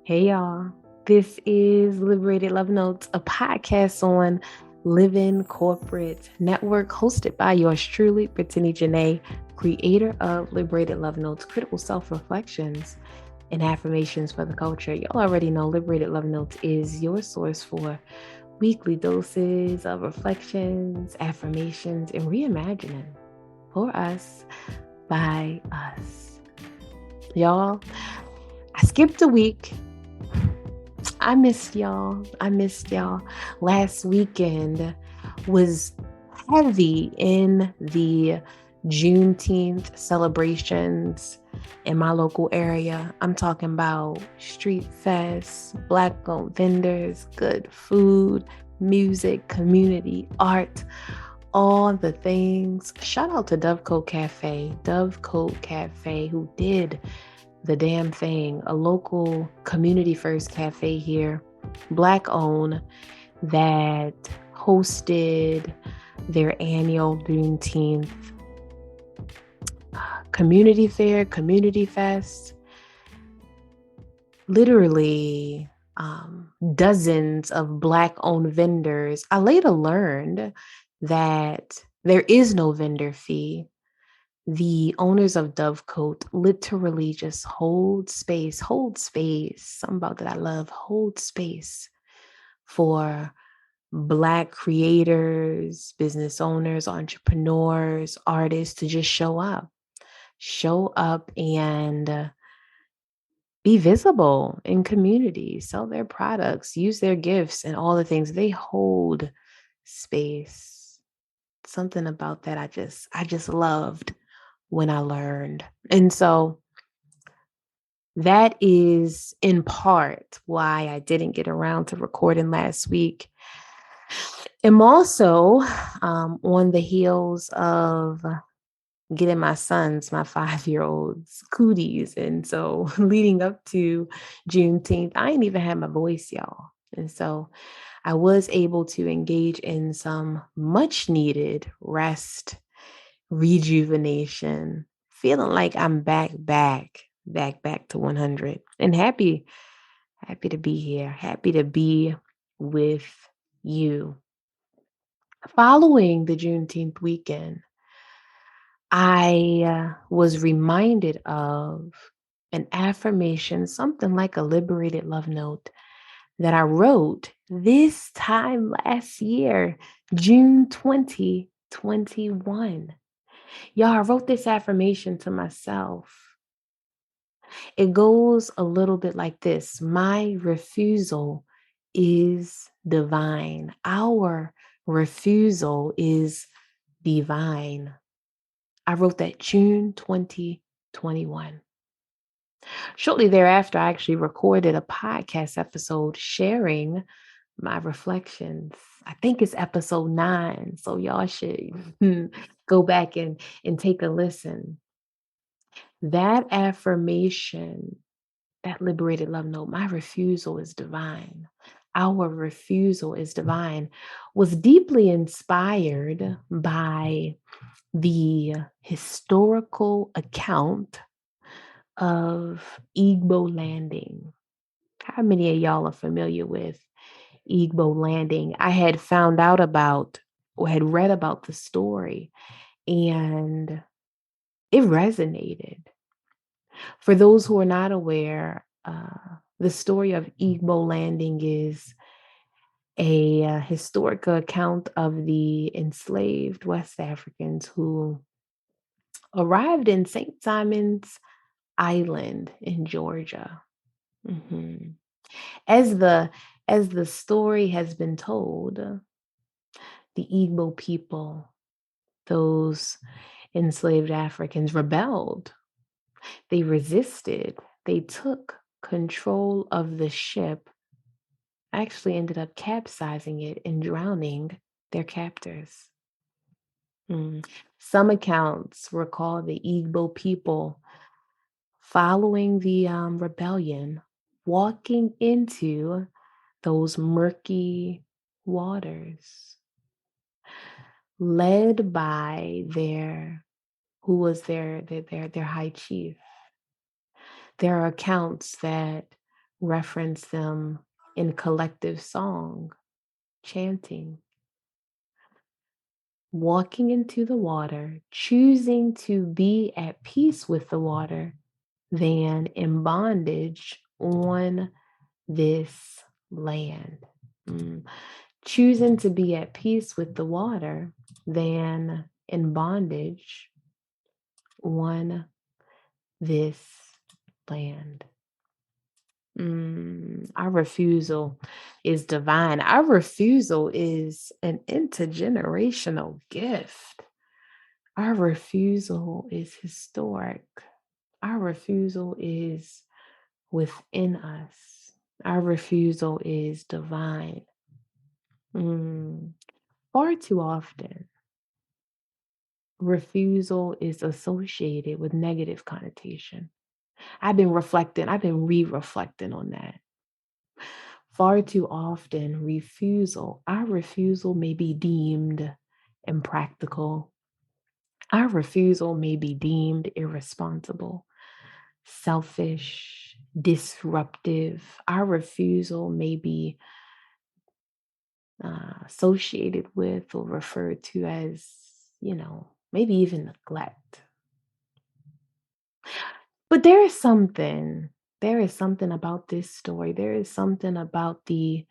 Hey y'all, this is Liberated Love Notes, a podcast on Living Corporate Network hosted by yours truly, Brittany Janay, creator of Liberated Love Notes, critical self-reflections and affirmations for the culture. Y'all already know Liberated Love Notes is your source for weekly doses of reflections, affirmations, and reimagining for us by us. Y'all, I skipped a week. I missed y'all. I missed y'all. Last weekend was heavy in the Juneteenth celebrations in my local area. I'm talking about street fests, Black-owned vendors, good food, music, community, art, all the things. Shout out to Dovecote Cafe, who did the damn thing, a local community first cafe here, Black owned, that hosted their annual Juneteenth community fair, community fest. Literally dozens of Black owned vendors. I later learned that there is no vendor fee. The owners of Dovecote literally just hold space, something about that I love, hold space for Black creators, business owners, entrepreneurs, artists to just show up and be visible in communities, sell their products, use their gifts and all the things. They hold space. Something about that I just loved when I learned. And so that is in part why I didn't get around to recording last week. I'm also on the heels of getting my 5-year-olds, cooties. And so leading up to Juneteenth, I ain't even had my voice, y'all. And so I was able to engage in some much needed rest, rejuvenation, feeling like I'm back to 100 and happy to be here, happy to be with you. Following the Juneteenth weekend, I was reminded of an affirmation, something like a liberated love note that I wrote this time last year, June 2021. Y'all, I wrote this affirmation to myself. It goes a little bit like this: my refusal is divine. Our refusal is divine. I wrote that June 2021. Shortly thereafter, I actually recorded a podcast episode sharing my reflections. I think it's episode 9. So y'all should go back and take a listen. That affirmation, that liberated love note, my refusal is divine. Our refusal is divine, was deeply inspired by the historical account of Igbo landing. How many of y'all are familiar with Igbo landing? I had found out about or had read about the story, and it resonated. For those who are not aware, the story of Igbo landing is a historical account of the enslaved West Africans who arrived in St. Simon's Island in Georgia. Mhm. As the story has been told, the Igbo people, those enslaved Africans, rebelled. They resisted. They took control of the ship, actually ended up capsizing it and drowning their captors. Some accounts recall the Igbo people following the rebellion, walking into those murky waters, led by who was their high chief. There are accounts that reference them in collective song, chanting, walking into the water, choosing to be at peace with the water than in bondage on this land. Mm. Choosing to be at peace with the water than in bondage on this land. Our refusal is divine. Our refusal is an intergenerational gift. Our refusal is historic. Our refusal is within us. Our refusal is divine. Mm, Far too often, refusal is associated with negative connotation. I've been re reflecting on that. Far too often, our refusal may be deemed impractical. Our refusal may be deemed irresponsible, selfish, disruptive. Our refusal may be associated with or referred to as, maybe even neglect. But there is something about this story. There is something about the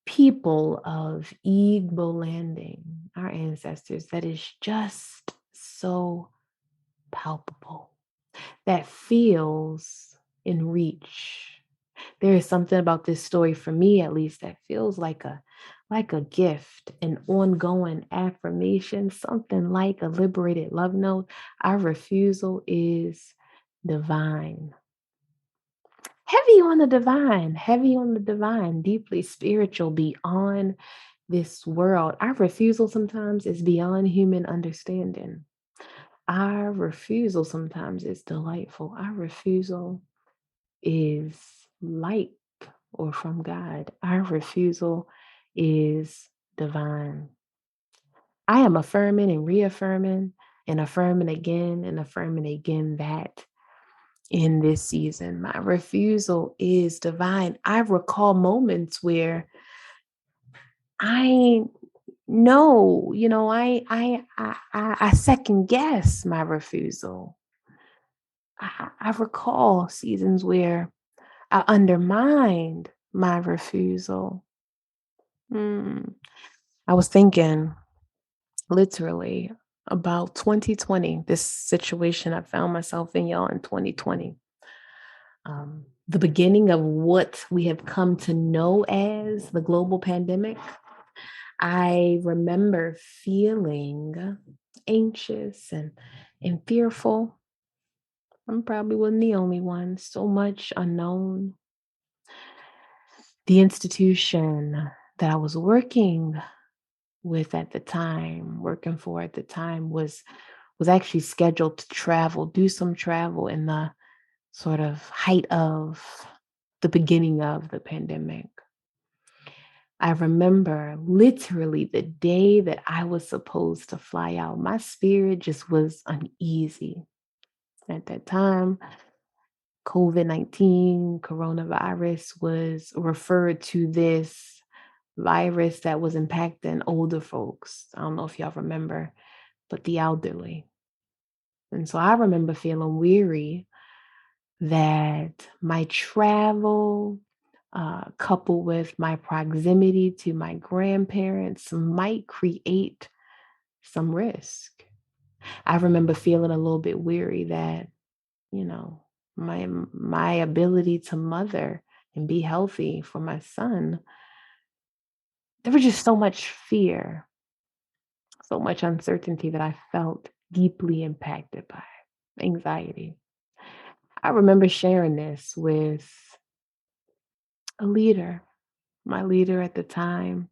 people of Igbo landing, our ancestors, that is just so palpable, that feels in reach. There is something about this story, for me at least, that feels like a gift, an ongoing affirmation, something like a liberated love note. Our refusal is divine. Heavy on the divine, deeply spiritual, beyond this world. Our refusal sometimes is beyond human understanding. Our refusal sometimes is delightful. Our refusal is light or from God. Our refusal is divine. I am affirming and reaffirming and affirming again that in this season, my refusal is divine. I recall moments where I know, I second guess my refusal. I recall seasons where I undermined my refusal. Mm. I was thinking literally about 2020, this situation I found myself in, y'all, in 2020. The beginning of what we have come to know as the global pandemic. I remember feeling anxious and fearful. I probably wasn't the only one. So much unknown. The institution that I was working for at the time, was actually scheduled to do some travel in the sort of height of the beginning of the pandemic. I remember literally the day that I was supposed to fly out, my spirit just was uneasy. At that time, COVID-19, coronavirus, was referred to this virus that was impacting older folks. I don't know if y'all remember, but the elderly. And so I remember feeling weary that my travel, coupled with my proximity to my grandparents, might create some risk. I remember feeling a little bit weary that, you know, my ability to mother and be healthy for my son, there was just so much fear, so much uncertainty that I felt deeply impacted by anxiety. I remember sharing this with a leader, my leader at the time,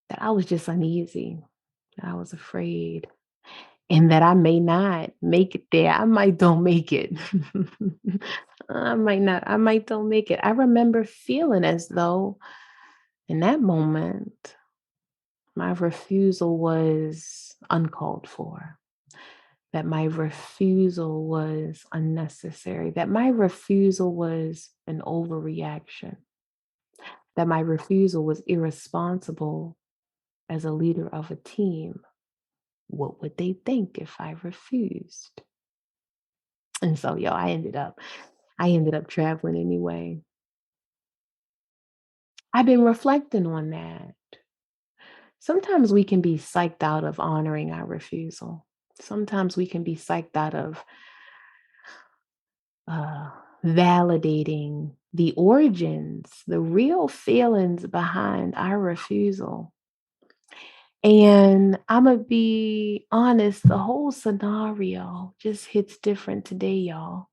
that I was just uneasy, that I was afraid, and that I may not make it there. I might don't make it. I might don't make it. I remember feeling as though in that moment, my refusal was uncalled for, that my refusal was unnecessary, that my refusal was an overreaction, that my refusal was irresponsible as a leader of a team. What would they think if I refused? And so, yo, I ended up traveling anyway. I've been reflecting on that. Sometimes we can be psyched out of honoring our refusal. Sometimes we can be psyched out of uh, validating the origins, the real feelings behind our refusal. And I'm going to be honest, the whole scenario just hits different today, y'all.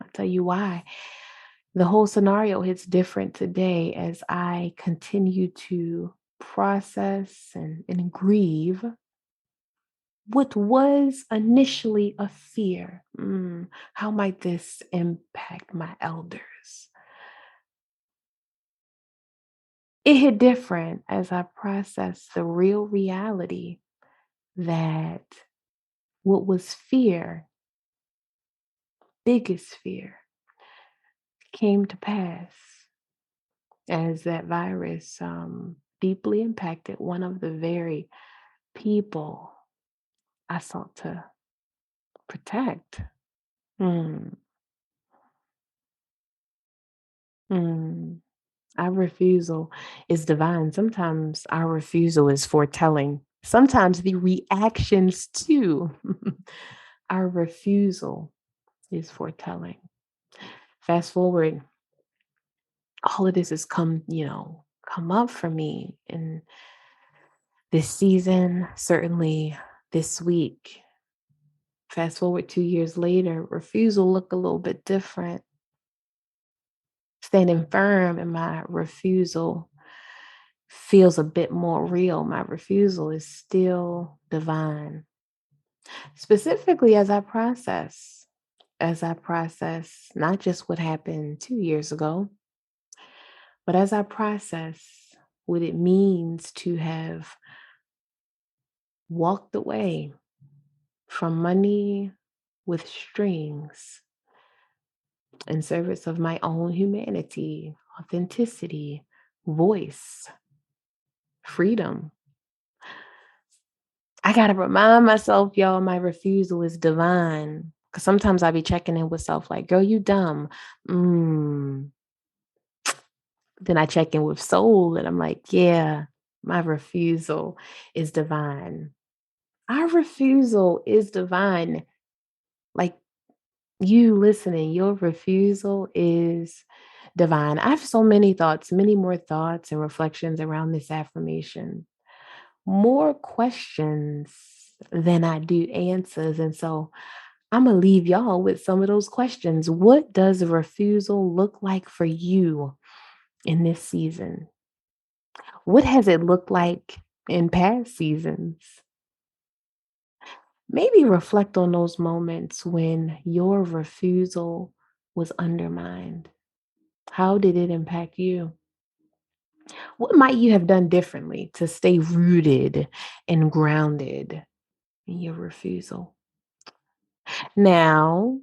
I'll tell you why. The whole scenario hits different today as I continue to process and grieve what was initially a fear. How might this impact my elders? It hit different as I processed the real reality that what was fear, biggest fear, came to pass as that virus deeply impacted one of the very people I sought to protect. Mm, mm. Our refusal is divine. Sometimes our refusal is foretelling. Sometimes the reactions to our refusal is foretelling. Fast forward, all of this has come up for me in this season, certainly this week. Fast forward 2 years later, refusal look a little bit different. Standing firm in my refusal feels a bit more real. My refusal is still divine. Specifically as I process not just what happened 2 years ago, but as I process what it means to have walked away from money with strings in service of my own humanity, authenticity, voice, freedom. I gotta remind myself, y'all, my refusal is divine. Cause sometimes I be checking in with self, like, girl, you dumb. Mm. Then I check in with soul and I'm like, yeah, my refusal is divine. Our refusal is divine. Like you listening, your refusal is divine. I have so many thoughts, many more thoughts and reflections around this affirmation, more questions than I do answers. And so I'm going to leave y'all with some of those questions. What does a refusal look like for you in this season? What has it looked like in past seasons? Maybe reflect on those moments when your refusal was undermined. How did it impact you? What might you have done differently to stay rooted and grounded in your refusal? Now,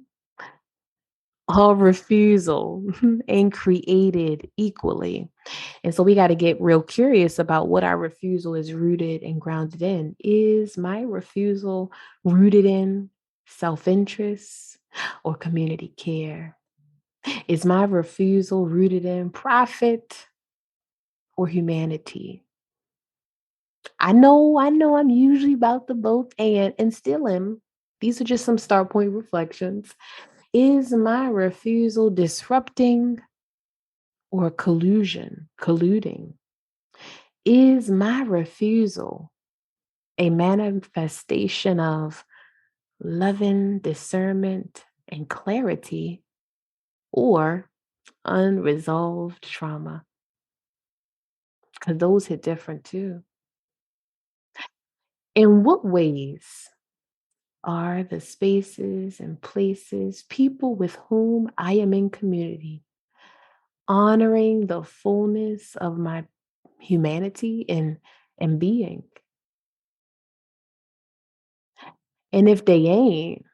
all refusal ain't created equally. And so we got to get real curious about what our refusal is rooted and grounded in. Is my refusal rooted in self interest or community care? Is my refusal rooted in profit or humanity? I know I'm usually about the both and still am. These are just some start point reflections. Is my refusal disrupting or colluding? Is my refusal a manifestation of loving discernment and clarity or unresolved trauma? Because those hit different too. In what ways are the spaces and places, people with whom I am in community, honoring the fullness of my humanity and being? And if they ain't,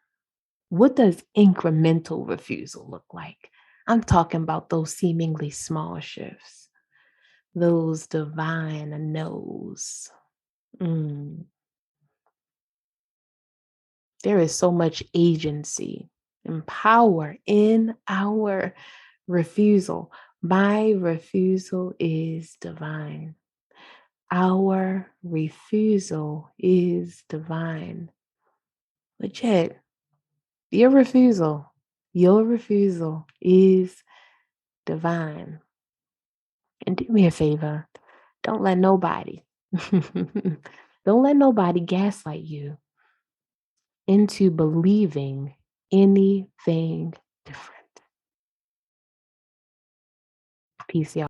what does incremental refusal look like? I'm talking about those seemingly small shifts, those divine no's. Mm. There is so much agency and power in our refusal. My refusal is divine. Our refusal is divine. Legit. Your refusal is divine. And do me a favor. Don't let nobody, don't let nobody gaslight you into believing anything different. Peace, y'all.